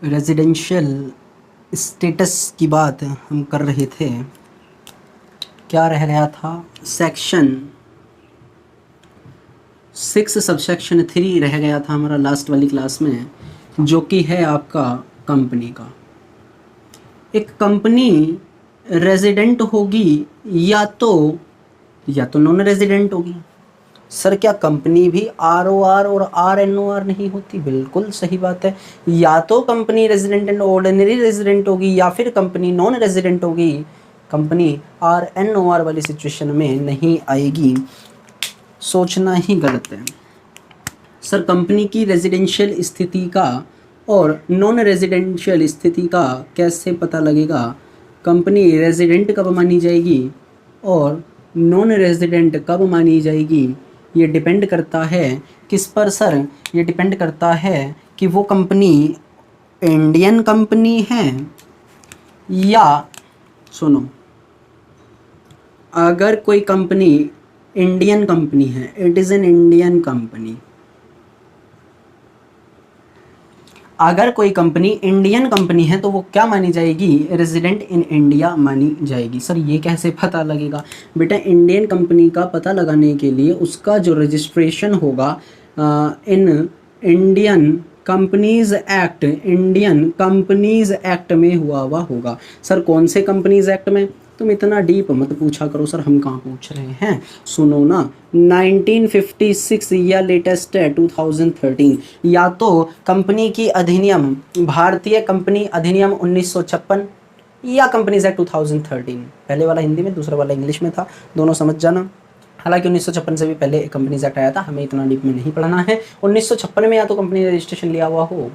Residential status की बात हम कर रहे थे। क्या रह गया था? सेक्शन 6 सबसेक्शन 3 रह गया था हमारा लास्ट वाली क्लास में, जो कि है आपका कंपनी का। एक कंपनी रेजिडेंट होगी या तो नॉन रेजिडेंट होगी। सर क्या कंपनी भी ROR और RNOR नहीं होती? बिल्कुल सही बात है। या तो company resident and ordinary resident होगी या फिर कंपनी नॉन रेजिडेंट होगी। कंपनी RNOR वाली सिचुएशन में नहीं आएगी। सोचना ही गलत है। सर कंपनी की रेजिडेंशियल स्थिति का और नॉन रेजिडेंशियल स्थिति का कैसे पता लगेगा? कंपनी रेजिडेंट कब मानी जाएगी और नॉन रेजिडेंट कब मानी जाएगी, ये डिपेंड करता है किस पर सर? ये डिपेंड करता है कि वो कंपनी इंडियन कंपनी है या सुनो, अगर कोई कंपनी इंडियन कंपनी है, it is an Indian company. अगर कोई कंपनी इंडियन कंपनी है तो वो क्या मानी जाएगी? रेजिडेंट इन इंडिया मानी जाएगी। सर ये कैसे पता लगेगा? बेटा इंडियन कंपनी का पता लगाने के लिए उसका जो रजिस्ट्रेशन होगा इन इंडियन कंपनीज एक्ट में हुआ होगा। सर कौन से कंपनीज एक्ट में? तुम इतना डीप मत पूछा करो सर, हम कहाँ पूछ रहे हैं। सुनो ना, 1956 या लेटेस्ट है 2013, या तो कंपनी की अधिनियम भारतीय कंपनी अधिनियम 1956 या कंपनीज एक्ट 2013। पहले वाला हिंदी में, दूसरा वाला इंग्लिश में था, दोनों समझ जाना। हालांकि 1956 से भी पहले कंपनीज एक्ट आया था, हमें इतना डीप में नहीं पढ़ना है। 1956 में या तो कंपनी रजिस्ट्रेशन लिया हुआ हो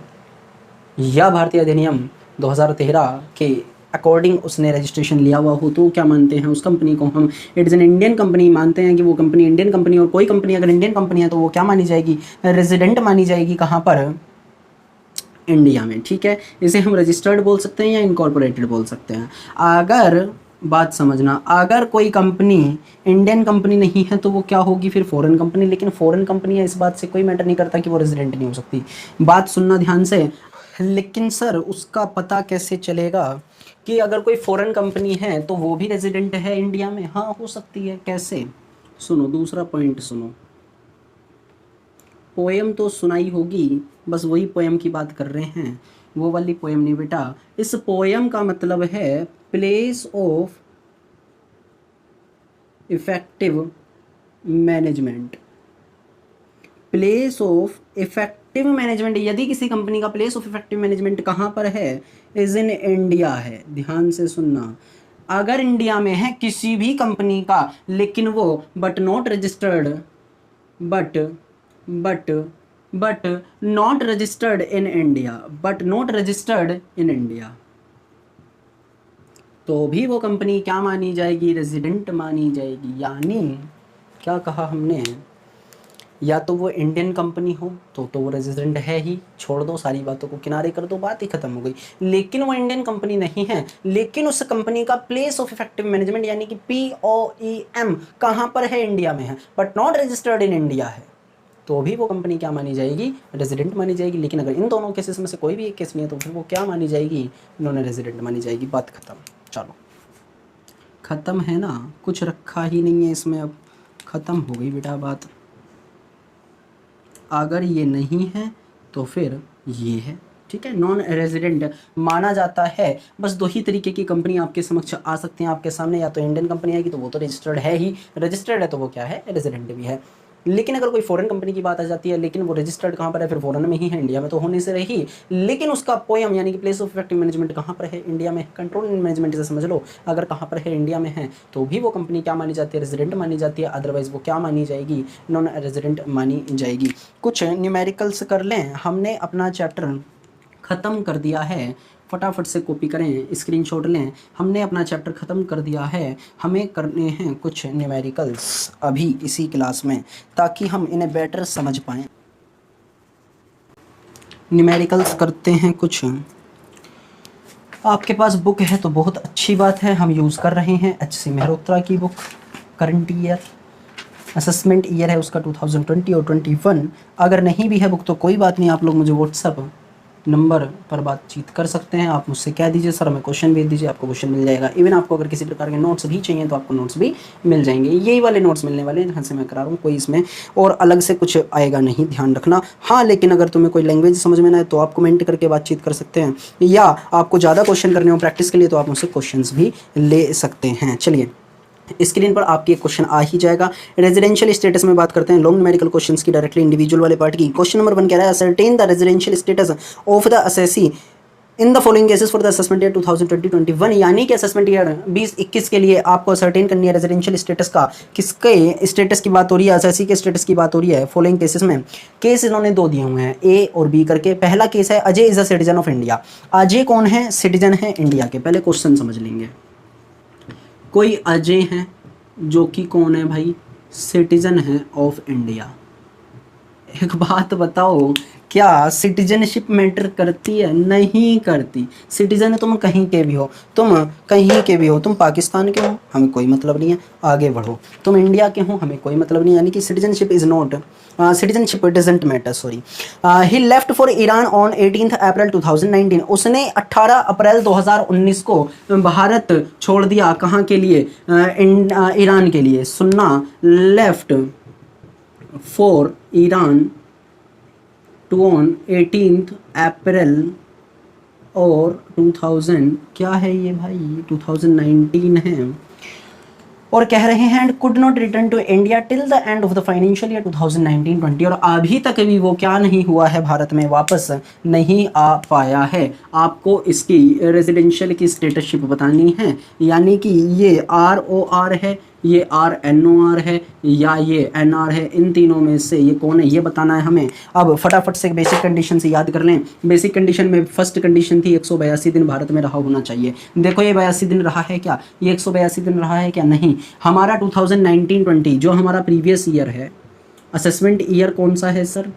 या भारतीय अधिनियम 2013 के अकॉर्डिंग उसने रजिस्ट्रेशन लिया हुआ हो, तो क्या मानते हैं उस कंपनी को हम? It is an Indian company मानते हैं कि वो कंपनी इंडियन कंपनी। और कोई कंपनी अगर इंडियन कंपनी है तो वो क्या मानी जाएगी? रेजिडेंट मानी जाएगी। कहाँ पर? इंडिया में। ठीक है, इसे हम रजिस्टर्ड बोल सकते हैं या इनकॉर्पोरेटेड बोल सकते हैं। अगर बात समझना, अगर कोई कंपनी इंडियन कंपनी नहीं है तो वो क्या होगी? फिर फॉरेन कंपनी। लेकिन फॉरेन कंपनी है, इस बात से कोई मैटर नहीं करता कि वो रेजिडेंट नहीं हो सकती। बात सुनना ध्यान से। लेकिन सर उसका पता कैसे चलेगा कि अगर कोई फॉरेन कंपनी है तो वो भी रेजिडेंट है इंडिया में? हाँ हो सकती है। कैसे? सुनो दूसरा पॉइंट सुनो। पोएम तो सुनाई होगी, बस वही पोएम की बात कर रहे हैं, वो वाली पोएम नहीं बेटा। इस पोएम का मतलब है place of effective management. Place of effective management, यदि किसी कंपनी का प्लेस ऑफ इफेक्टिव मैनेजमेंट कहाँ पर है? इज इन इंडिया है। ध्यान से सुनना, अगर इंडिया में है किसी भी कंपनी का, लेकिन वो but not registered but not registered in India, तो भी वो कंपनी क्या मानी जाएगी? रेजिडेंट मानी जाएगी। यानी क्या कहा हमने? या तो वो इंडियन कंपनी हो तो वो रेजिडेंट है ही, छोड़ दो, सारी बातों को किनारे कर दो, बात ही खत्म हो गई। लेकिन वो इंडियन कंपनी नहीं है, लेकिन उस कंपनी का प्लेस ऑफ इफेक्टिव मैनेजमेंट यानी कि POEM कहाँ पर है? इंडिया में है, but not registered in India है, तो भी वो कंपनी क्या मानी जाएगी? रेजिडेंट मानी जाएगी। लेकिन अगर इन दोनों केसेस में से कोई भी एक केस नहीं है तो फिर वो क्या मानी जाएगी? नॉन रेजिडेंट मानी जाएगी। बात खत्म। चलो खत्म है ना, कुछ रखा ही नहीं है इसमें, अब खत्म हो गई बेटा बात। अगर ये नहीं है तो फिर ये है। ठीक है, नॉन रेजिडेंट माना जाता है। बस दो ही तरीके की कंपनी आपके समक्ष आ सकती हैं आपके सामने, या तो इंडियन कंपनी आएगी तो वो तो रजिस्टर्ड है ही, रजिस्टर्ड है तो वो क्या है? रेजिडेंट भी है। लेकिन अगर कोई फॉरेन कंपनी की बात आ जाती है, लेकिन वो रजिस्टर्ड कहाँ पर है? फिर फॉरेन में ही है, इंडिया में तो होने से रही, लेकिन उसका पोएम यानी कि प्लेस ऑफ इफेक्टिव मैनेजमेंट कहाँ पर है? इंडिया में। कंट्रोल मैनेजमेंट से समझ लो, अगर कहाँ पर है? इंडिया में है, तो भी वो कंपनी क्या मानी जाती है? रेजिडेंट मानी जाती है। अदरवाइज वो क्या मानी जाएगी? नॉन रेजिडेंट मानी जाएगी। कुछ न्यूमेरिकल्स कर लें, हमने अपना चैप्टर ख़त्म कर दिया है। फटाफट से कॉपी करें, स्क्रीनशॉट लें, हमने अपना चैप्टर ख़त्म कर दिया है। हमें करने हैं कुछ न्यूमेरिकल्स अभी इसी क्लास में, ताकि हम इन्हें बेटर समझ पाएँ। न्यूमेरिकल्स करते हैं कुछ। आपके पास बुक है तो बहुत अच्छी बात है, हम यूज़ कर रहे हैं HC मेहरोत्रा की book. Current year assessment year है उसका 2020 और 21। अगर नहीं भी है बुक तो कोई बात नहीं, आप लोग मुझे व्हाट्सअप नंबर पर बातचीत कर सकते हैं। आप मुझसे कह दीजिए सर हमें क्वेश्चन भेज दीजिए, आपको क्वेश्चन मिल जाएगा। इवन आपको अगर किसी प्रकार के नोट्स भी चाहिए तो आपको नोट्स भी मिल जाएंगे। यही वाले नोट्स मिलने वाले हैं जहाँ से मैं करा रहा हूँ, कोई इसमें और अलग से कुछ आएगा नहीं, ध्यान रखना। हाँ लेकिन अगर तुम्हें कोई लैंग्वेज समझ में ना आए तो आप कमेंट करके बातचीत कर सकते हैं, या आपको ज़्यादा क्वेश्चन करने हो प्रैक्टिस के लिए तो आप मुझसे क्वेश्चन भी ले सकते हैं। चलिए स्क्रीन पर आपकी एक क्वेश्चन आ ही जाएगा। रेजिडेंशियल स्टेटस में बात करते हैं लॉन्ग न्यूमेरिकल क्वेश्चंस की, डायरेक्टली इंडिविजुअल वाले पार्ट की। क्वेश्चन नंबर 1 कह रहा है ascertain the residential status of the assessee in the following cases for the assessment year 2020-21, यानी कि असेसमेंट ईयर 2021 के लिए आपको असर्टेन करनी है रेजिडेंशियल स्टेटस का। किसके स्टेटस की बात हो रही है? असेसी के स्टेटस की बात हो रही है। फॉलोइंग केसेस में केस इन्होंने दो दिए हुए हैं, ए और बी करके। पहला केस है Ajay is a citizen of India. Ajay कौन है? सिटीजन है इंडिया के। पहले क्वेश्चन समझ लेंगे। कोई अजय है जो कि कौन है भाई? सिटीजन है ऑफ इंडिया। एक बात बताओ, क्या सिटीजनशिप मैटर करती है? नहीं करती। सिटीजन तुम कहीं के भी हो, तुम कहीं के भी हो, तुम पाकिस्तान के हो हमें कोई मतलब नहीं है, आगे बढ़ो। तुम इंडिया के हो हमें कोई मतलब नहीं, यानी कि citizenship is not, citizenship doesn't matter, sorry. He left for Iran on 18 अप्रैल 2019। उसने 18 अप्रैल 2019 को भारत छोड़ दिया। कहाँ के लिए? ईरान के लिए। सुनना, left for Iran to on 18 April और 2000 क्या है ये भाई? 2019 है। और कह रहे हैं and could not return to India till the end of the financial year 2019-20। और अभी तक भी वो क्या नहीं हुआ है? भारत में वापस नहीं आ पाया है। आपको इसकी रेजिडेंशियल की स्टेटसशिप बतानी है, यानी कि ये ROR है, ये RNOR है, या ये NR है। इन तीनों में से ये कौन है ये बताना है हमें। अब फटाफट से बेसिक कंडीशन से याद कर लें। बेसिक कंडीशन में फर्स्ट कंडीशन थी 182 दिन भारत में रहा होना चाहिए। देखो ये 82 दिन रहा है क्या? ये 182 दिन रहा है क्या? नहीं। हमारा 2019-20 जो हमारा प्रीवियस ईयर है, असेसमेंट ईयर कौन सा है सर?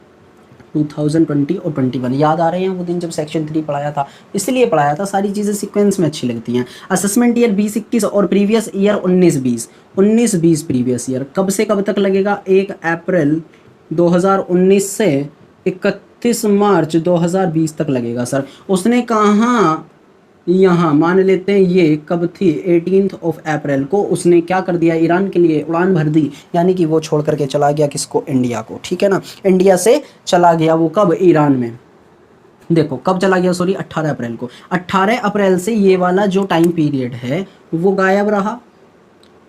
2020 और 21। याद आ रहे हैं वो दिन जब सेक्शन 3 पढ़ाया था? इसलिए पढ़ाया था, सारी चीज़ें सीक्वेंस में अच्छी लगती हैं। असेसमेंट ईयर 20-21 और प्रीवियस ईयर 19-20। 19-20 प्रीवियस ईयर कब से कब तक लगेगा? 1 अप्रैल 2019 से 31 मार्च 2020 तक लगेगा सर। उसने कहाँ? यहाँ मान लेते हैं ये कब थी? 18 अप्रैल को उसने क्या कर दिया? ईरान के लिए उड़ान भर दी, यानी कि वो छोड़ करके चला गया किसको? इंडिया को। ठीक है ना, इंडिया से चला गया वो। कब? ईरान में। देखो कब चला गया, सॉरी 18 अप्रैल को। 18 अप्रैल से ये वाला जो टाइम पीरियड है वो गायब रहा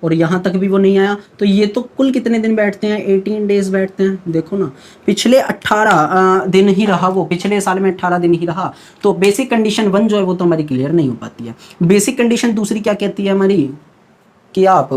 और यहाँ तक भी वो नहीं आया। तो ये तो कुल कितने दिन बैठते हैं? 18 डेज बैठते हैं। देखो ना, पिछले 18 दिन ही रहा वो, पिछले साल में 18 दिन ही रहा। तो बेसिक कंडीशन 1 जो है वो तो हमारी क्लियर नहीं हो पाती है। बेसिक कंडीशन दूसरी क्या कहती है हमारी? कि आप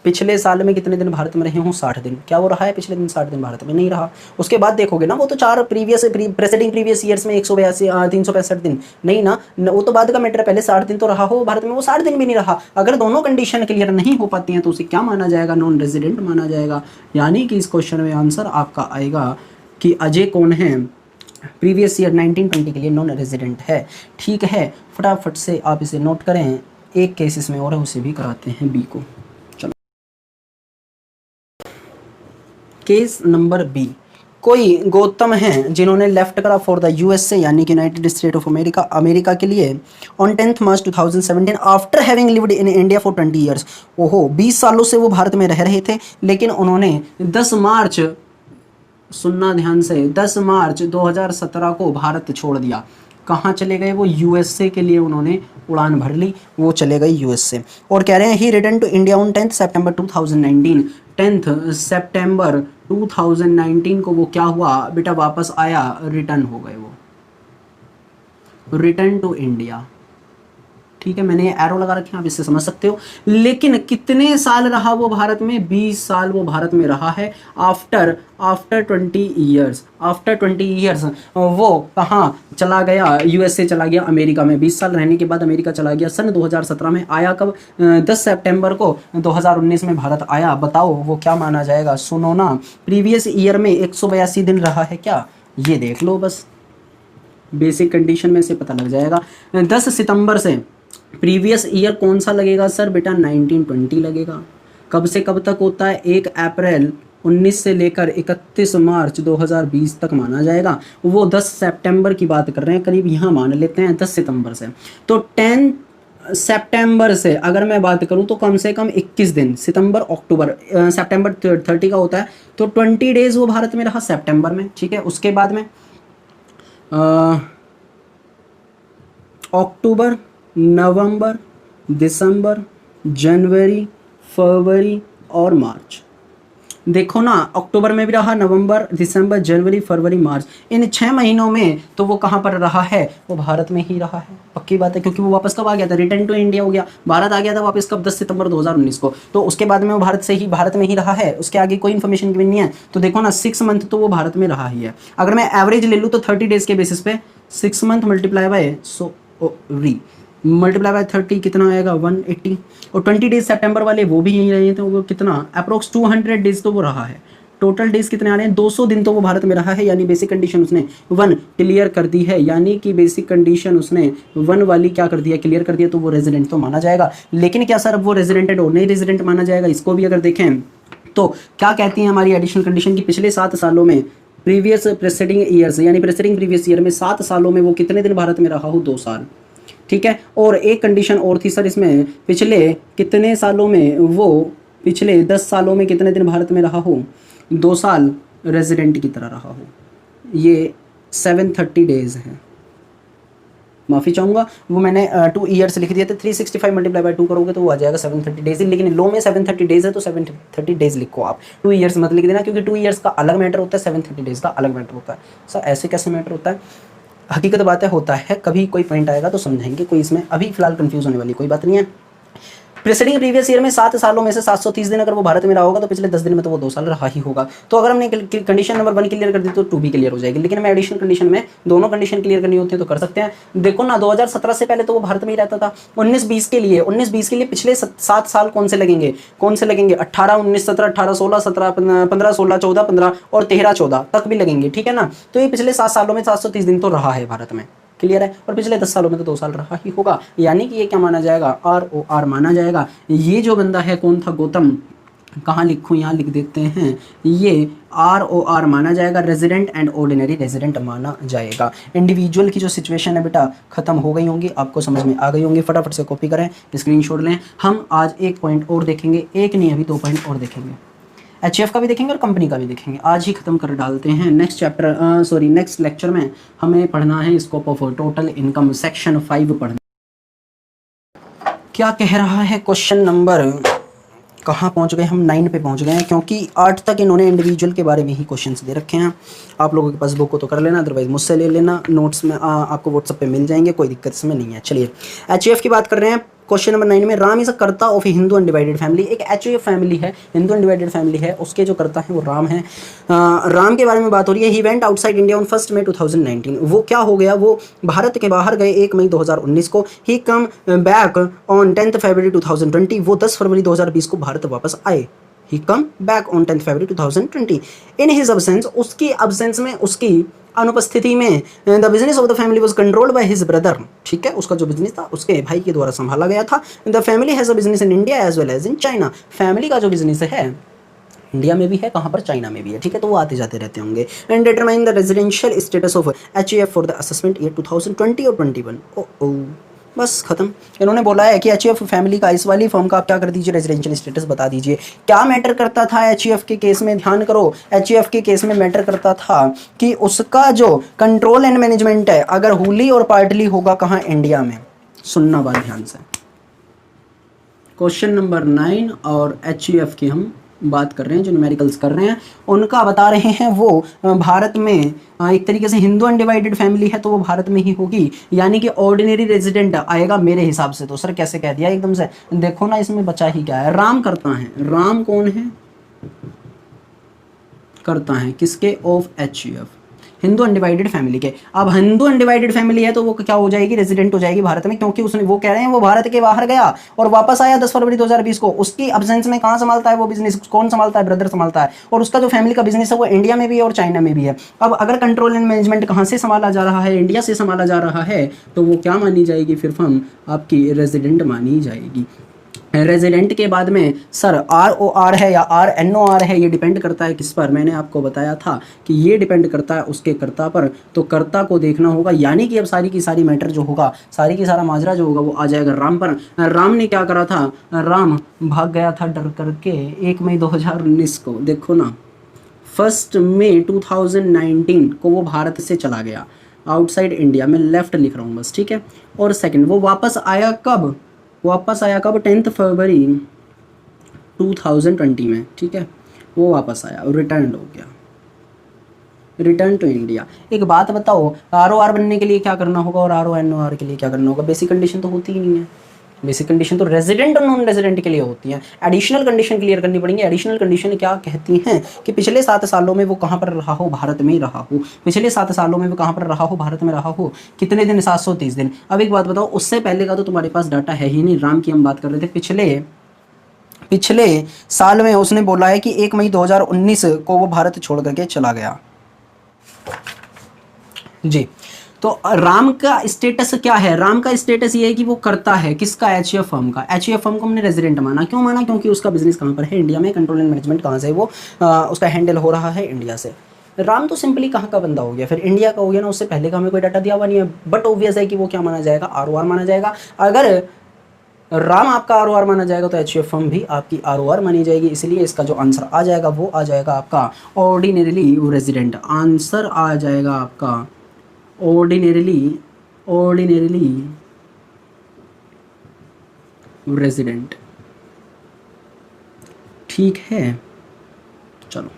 पिछले साल में कितने दिन भारत में रहे हों? 60 दिन। क्या वो रहा है पिछले दिन? 60 दिन भारत में नहीं रहा। उसके बाद देखोगे ना, वो तो 4 प्रीवियस ईयर्स में 182 365 दिन नहीं ना, वो तो बाद का मैटर है। पहले 60 दिन तो रहा हो भारत में, वो 60 दिन भी नहीं रहा। अगर दोनों कंडीशन क्लियर नहीं हो पाती हैं तो उसे क्या माना जाएगा? नॉन रेजिडेंट माना जाएगा। यानी कि इस क्वेश्चन में आंसर आपका आएगा कि अजय कौन है? प्रीवियस ईयर 1920 के लिए नॉन रेजिडेंट है। ठीक है, फटाफट से आप इसे नोट करें। एक केस इसमें और है, उसे भी कराते हैं बी को। केस नंबर बी, कोई गौतम हैं जिन्होंने लेफ्ट करा फॉर द USA यानी कि United state of America, America के लिए on 10 March 2017 after having lived in India for 20 years. ओहो, 20 सालों से वो भारत में रह रहे थे, लेकिन उन्होंने 10 मार्च, सुनना ध्यान से, 10 मार्च 2017 को भारत छोड़ दिया। कहाँ चले गए वो? USA के लिए उन्होंने उड़ान भर ली, वो चले गए USA। और कह रहे हैं ही रिटर्न टू इंडिया ऑन 10 सितंबर 2019। 10 सितंबर 2019 को वो क्या हुआ बेटा? वापस आया, रिटर्न हो गए वो, रिटर्न टू इंडिया। ठीक है, मैंने एरो लगा रखे हैं, आप इससे समझ सकते हो। लेकिन कितने साल रहा वो भारत में? 20 साल वो भारत में रहा है। आफ्टर 20 ईयर्स, आफ्टर 20 ईयर्स वो कहाँ चला गया? USA चला गया, अमेरिका में। 20 साल रहने के बाद अमेरिका चला गया। सन 2017 में आया। कब? 10 सितंबर को 2019 में भारत आया। बताओ वो क्या माना जाएगा? सुनो ना, प्रीवियस ईयर में 182 दिन रहा है क्या? ये देख लो, बस बेसिक कंडीशन में से पता लग जाएगा। 10 सितंबर से प्रीवियस ईयर कौन सा लगेगा सर? बेटा 1920 लगेगा। कब से कब तक होता है? 1 अप्रैल 19 से लेकर 31 मार्च 2020 तक माना जाएगा। वो 10 सितंबर की बात कर रहे हैं, करीब यहाँ मान लेते हैं 10 सितंबर से। तो 10 सितंबर से अगर मैं बात करूं तो कम से कम 21 दिन, सितंबर अक्टूबर, सितंबर 30 का होता है, तो 20 डेज वो भारत में रहा सितंबर में, ठीक है। उसके बाद में अक्टूबर, नवंबर, दिसंबर, जनवरी, फरवरी और मार्च। देखो ना, अक्टूबर में भी रहा, नवंबर, दिसंबर, जनवरी, फरवरी, मार्च, इन 6 महीनों में तो वो कहाँ पर रहा है, वो भारत में ही रहा है। पक्की बात है, क्योंकि वो वापस कब आ गया था, रिटर्न टू इंडिया हो गया, भारत आ गया था वापस कब, 10 सितंबर 2019 को। तो उसके बाद में वो भारत में ही रहा है, उसके आगे कोई इन्फॉर्मेशन गिवन नहीं है। तो देखो ना, 6 मंथ तो वो भारत में रहा ही है। अगर मैं एवरेज ले लूँ तो 30 डेज के बेसिस पे 6 month multiply by multiply by 30 कितना आएगा, 180। और 20 डेज सितंबर वाले वो भी यहीं रहे थे, वो कितना अप्रोक्स 200 डेज तो वो रहा है। टोटल डेज कितने आ रहे हैं, 200 दिन तो वो भारत में रहा है। यानी बेसिक कंडीशन उसने 1 क्लियर कर दी है, यानी कि बेसिक कंडीशन उसने 1 वाली क्या कर दिया, क्लियर कर दिया, तो वो रेजिडेंट तो माना जाएगा। लेकिन क्या सर अब वो रेजिडेंटेड और नहीं रेजिडेंट माना जाएगा, इसको भी अगर देखें तो क्या कहती है हमारी एडिशनल कंडीशन की, पिछले 7 सालों में प्रीवियस प्रेसिडिंग ईयर्स, यानी प्रेसिडिंग प्रीवियस ईयर में 7 सालों में वो कितने दिन भारत में रहा हो, 2 साल, ठीक है। और एक कंडीशन और थी सर इसमें, पिछले कितने सालों में वो, पिछले 10 सालों में कितने दिन भारत में रहा हो, 2 साल रेजिडेंट की तरह रहा हो। ये 730 डेज है, माफ़ी चाहूँगा वो मैंने 2 ईयर्स लिख दिए थे। 365 मल्टीप्लाई बाय 2 करोगे तो वो आ जाएगा 730 डेज, लेकिन लो में 730 डेज है तो 730 डेज लिखो आप, 2 ईयर्स मत लिख देना, क्योंकि 2 ईयर्स का अलग मैटर होता है, 730 डेज का अलग मैटर होता है। सर ऐसे कैसे मैटर होता है, हकीकत बात है, होता है, कभी कोई पॉइंट आएगा तो समझेंगे, कोई इसमें अभी फिलहाल कंफ्यूज होने वाली कोई बात नहीं है। प्रेसिडिंग प्रीवियस ईयर में 7 सालों में से 730 दिन अगर वो भारत में रहा होगा तो पिछले 10 दिन में तो वो 2 साल रहा ही होगा। तो अगर हमने कंडीशन नंबर 1 क्लियर कर दी तो 2 भी क्लियर हो जाएगी, लेकिन मैं एडिशनल कंडीशन में दोनों कंडीशन क्लियर करनी होती है तो कर सकते हैं। देखो ना, 2017 से पहले तो वो भारत में ही रहता था। 19-20 के लिए पिछले 7 साल कौन से लगेंगे, 18, 19, 17, 18, 16, 17, 15, 16, 14, 15 और 13, 14 तक भी लगेंगे, ठीक है ना। तो ये पिछले 7 सालों में 730 दिन तो रहा है भारत में, क्लियर है। और पिछले 10 सालों में तो 2 साल रहा ही होगा, यानी कि ये क्या माना जाएगा, ROR माना जाएगा। ये जो बंदा है कौन था, गौतम, कहाँ लिखूँ, यहाँ लिख देते हैं, ये ROR माना जाएगा, रेजिडेंट एंड ऑर्डिनरी रेजिडेंट माना जाएगा। इंडिविजुअल की जो सिचुएशन है बेटा खत्म हो गई होंगी, आपको समझ में आ गई होंगी, फटाफट से कॉपी करें, स्क्रीनशॉट लें। हम आज एक पॉइंट और देखेंगे, एक नहीं अभी 2 पॉइंट और देखेंगे, HF का भी देखेंगे और कंपनी का भी देखेंगे, आज ही खत्म कर डालते हैं। नेक्स्ट लेक्चर में हमें पढ़ना है scope of total income, section 5 पढ़ना। क्या कह रहा है क्वेश्चन नंबर, कहाँ पहुँच गए हम, 9 पे पहुँच गए हैं, क्योंकि 8 तक इन्होंने इंडिविजुअल के बारे में ही क्वेश्चंस दे रखे हैं। आप लोगों के पास बुक हो तो कर लेना, अदरवाइज मुझसे ले लेना, नोट्स में आपको व्हाट्सएप पे मिल जाएंगे, कोई दिक्कत इसमें नहीं है। चलिए HF की बात कर रहे हैं। क्वेश्चन नंबर 9 में, राम इज अ कर्ता of A Hindu undivided family. एक HF फैमिली है, हिंदू अनडिवाइडेड फैमिली है, उसके जो कर्ता है वो राम है। राम के बारे में बात हो रही है। He went outside India on 1 मई 2019। वो क्या हो गया, वो भारत के बाहर गए 1 मई 2019 को। ही कम बैक ऑन 10 फरवरी 2020। वो 10 फरवरी 2020 को भारत वापस आए। ही कम बैक ऑन 10 फरवरी 2020। इन हिज अब्सेंस, उसकी अब्सेंस में, उसकी अनुपस्थिति में, the business of the family was controlled by his brother. ठीक है, उसका जो बिजनेस था उसके भाई के द्वारा संभाला गया था। The family has a business in India as well as in China. Family का जो बिजनेस है इंडिया में भी है, कहाँ पर, चाइना में भी है, ठीक है, तो वो आते जाते रहते होंगे। And determine the residential status of HF for the assessment year 2020 और 21। ओ बस खत्म। इन्होंने बोला है कि HF फैमिली का, इस वाली फॉर्म का आप क्या कर दीजिए, रेजिडेंशियल स्टेटस बता दीजिए। क्या मैटर करता था HF के केस में, ध्यान करो, HF के केस में मैटर करता था कि उसका जो कंट्रोल एंड मैनेजमेंट है अगर हुली और पार्टली होगा कहाँ, इंडिया में। सुनना बात ध्यान से, क्वेश्चन नंबर 9 और HF की हम बात कर रहे हैं, जो न्यूमेरिकल्स कर रहे हैं उनका बता रहे हैं। वो भारत में एक तरीके से हिंदू अनडिवाइडेड फैमिली है तो वो भारत में ही होगी, यानी कि ऑर्डिनरी रेजिडेंट आएगा मेरे हिसाब से। तो सर कैसे कह दिया एकदम से, देखो ना इसमें बचा ही क्या है, राम करता है। राम कौन है, करता है किसके, of HF, Hindu undivided family के। अब हिंदू अनडिवाइडेड फैमिली है तो वो क्या हो जाएगी, रेजिडेंट हो जाएगी भारत में, क्योंकि उसने, वो कह रहे हैं वो भारत के बाहर गया और वापस आया 10 फरवरी 2020 को। उसकी अब्सेंस में कहाँ संभालता है वो बिजनेस, कौन संभालता है, ब्रदर संभालता है। और उसका जो फैमिली का बिजनेस है वो इंडिया में भी है और चाइना में भी है। अब अगर कंट्रोल एंड मैनेजमेंट कहाँ से संभाला जा रहा है, इंडिया से संभाला जा रहा है, तो वो क्या मानी जाएगी फिर फर्म, आपकी रेजिडेंट मानी जाएगी। रेजिडेंट के बाद में सर ROR है या RNOR है, ये डिपेंड करता है किस पर। मैंने आपको बताया था कि ये डिपेंड करता है उसके कर्ता पर, तो कर्ता को देखना होगा। यानी कि अब सारी की सारी मैटर जो होगा, सारी की सारा माजरा जो होगा वो आ जाएगा राम पर। राम ने क्या करा था, राम भाग गया था डर करके 1 मई 2019 को। देखो ना, 1 मई 2019 को वो भारत से चला गया आउटसाइड इंडिया। मैं लेफ्ट लिख रहा हूँ बस, ठीक है। और सेकंड, वो वापस आया कब, वापस आया कब, 10 फरवरी 2020 में, ठीक है। वो वापस आया और रिटर्न हो गया, रिटर्न टू इंडिया। एक बात बताओ, ROR बनने के लिए क्या करना होगा और RONOR के लिए क्या करना होगा? बेसिक कंडीशन तो होती ही नहीं है। बेसिक कंडीशन तो रेजिडेंट और नॉन रेजिडेंट के लिए होती हैं। एडिशनल कंडीशन क्लियर करनी पड़ेंगी। एडिशनल कंडीशन क्या कहती हैं कि पिछले 7 सालों में वो कहाँ पर रहा हो, भारत में ही रहा हो। पिछले 7 सालों में वो कहाँ पर रहा हो, भारत में रहा हो। कितने दिन, 730 दिन। अब एक बात बताओ, उससे पहले का तो तुम्हारे पास डाटा है ही नहीं। राम की हम बात कर रहे थे। पिछले साल में उसने बोला है कि 1 मई 2019 को वो भारत छोड़ करके चला गया जी। तो राम का स्टेटस क्या है? राम का स्टेटस ये है कि वो करता है किसका, HUF फर्म का। HUF फर्म को हमने रेजिडेंट माना, क्यों माना? क्योंकि उसका बिजनेस कहाँ पर है, इंडिया में। कंट्रोल एंड मैनेजमेंट कहाँ से, वो उसका हैंडल हो रहा है इंडिया से। राम तो सिंपली कहाँ का बंदा हो गया, फिर इंडिया का हो गया ना। उससे पहले का हमें कोई डाटा दिया हुआ नहीं है, बट ऑब्वियस है कि वो क्या माना जाएगा, ROR माना जाएगा। अगर राम आपका ROR माना जाएगा तो HUF फर्म भी आपकी ROR मानी जाएगी। इसलिए इसका जो आंसर आ जाएगा वो आ जाएगा आपका ऑर्डिनरीली रेजिडेंट। आंसर आ जाएगा आपका ऑर्डिनरीली रेजिडेंट, ठीक है। चलो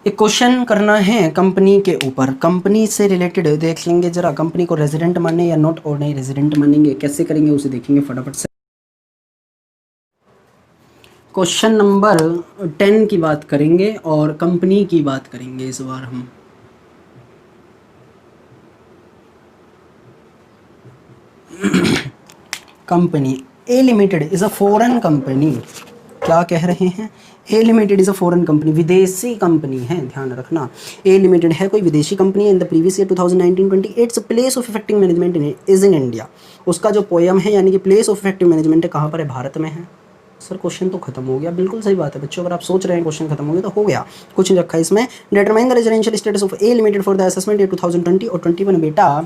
एक क्वेश्चन करना है कंपनी के ऊपर, कंपनी से रिलेटेड देख लेंगे जरा। कंपनी को रेजिडेंट माने या नॉट ऑर्डिनरी रेजिडेंट मानेंगे, कैसे करेंगे उसे देखेंगे फटाफट से। क्वेश्चन नंबर 10 की बात करेंगे और कंपनी की बात करेंगे इस बार हम। Company A limited is a foreign company. क्या कह रहे हैं? A limited is a foreign company, विदेशी कंपनी है, ध्यान रखना। ए लिमिटेड है कोई विदेशी कंपनी है। In the previous year 2019-20 its place of effective management is in India. उसका जो पोयम है यानी कि प्लेस ऑफ इफेक्टिव मैनेजमेंट है कहाँ पर है, भारत में है। सर क्वेश्चन तो खत्म हो गया। बिल्कुल सही बात है बच्चों, अगर आप सोच रहे हैं क्वेश्चन खत्म हो गया तो हो गया, कुछ नहीं रखा इसमें। Determine the residential status of A limited for the assessment year 2020 और 21। बेटा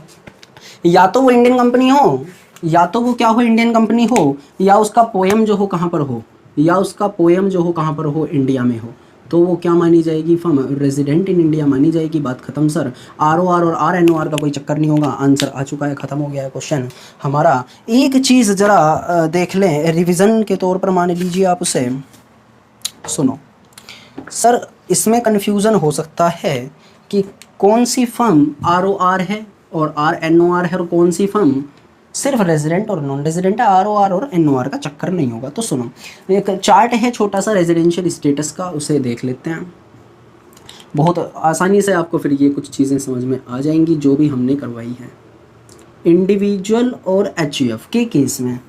या तो वो इंडियन कंपनी हो, या तो वो क्या हो, इंडियन कंपनी हो, या उसका पोयम जो हो कहाँ पर हो, या उसका पोयम जो हो कहाँ पर हो, इंडिया में हो। तो वो क्या मानी जाएगी, फर्म रेजिडेंट इन इंडिया मानी जाएगी। बात खत्म सर। ROR और RNOR का कोई चक्कर नहीं होगा। आंसर आ चुका है, खत्म हो गया है क्वेश्चन हमारा। एक चीज़ जरा देख लें रिवीजन के तौर पर, मान लीजिए आप उसे सुनो। सर इसमें कन्फ्यूज़न हो सकता है कि कौन सी फर्म ROR है और RNOR है और कौन सी फर्म सिर्फ रेजिडेंट और नॉन रेजिडेंट है। ROR और NOR का चक्कर नहीं होगा। तो सुनो, एक चार्ट है छोटा सा रेजिडेंशियल स्टेटस का, उसे देख लेते हैं। बहुत आसानी से आपको फिर ये कुछ चीज़ें समझ में आ जाएंगी जो भी हमने करवाई है। इंडिविजुअल और HUF के केस में,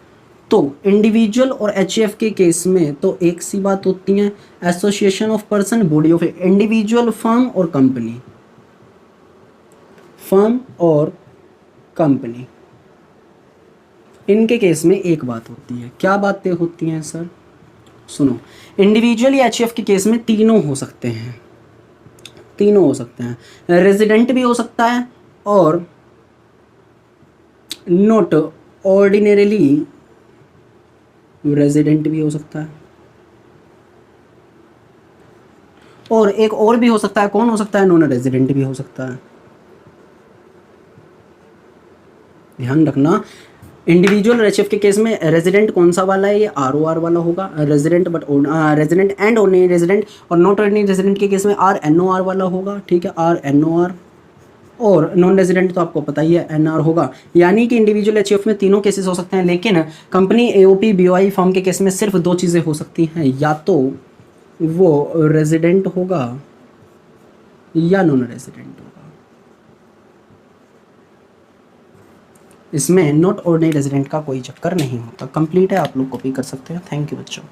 तो इंडिविजुअल और HUF के केस में तो एक सी बात होती है, association of person, body of individual, firm और कंपनी, फर्म और कंपनी। इनके केस में एक बात होती है। क्या बातें होती हैं सर? सुनो, इंडिविजुअल या HUF के केस में तीनों हो सकते हैं, तीनों हो सकते हैं। रेजिडेंट भी हो सकता है और नॉट ऑर्डिनरीली रेजिडेंट भी हो सकता है, और एक और भी हो सकता है। कौन हो सकता है? नॉन रेजिडेंट भी हो सकता है। ध्यान रखना, इंडिविजुअल और HUF के केस में रेजिडेंट कौन सा वाला है, ये ROR वाला होगा। Resident but resident and ordinary resident, और नॉट ऑर्डिनरी रेजिडेंट के केस में RNOR वाला होगा, ठीक है, RNOR। और नॉन रेजिडेंट तो आपको पता ही है, NR होगा। यानी कि इंडिविजुअल HUF में तीनों केसेस हो सकते हैं, लेकिन कंपनी AOP BOI फर्म के केस में सिर्फ 2 चीज़ें हो सकती हैं, या तो वो रेजिडेंट होगा या नॉन रेजिडेंट होगा। इसमें नॉट ऑर्डिनरी रेजिडेंट का कोई चक्कर नहीं होता। कंप्लीट है, आप लोग कॉपी कर सकते हैं। थैंक यू बच्चों।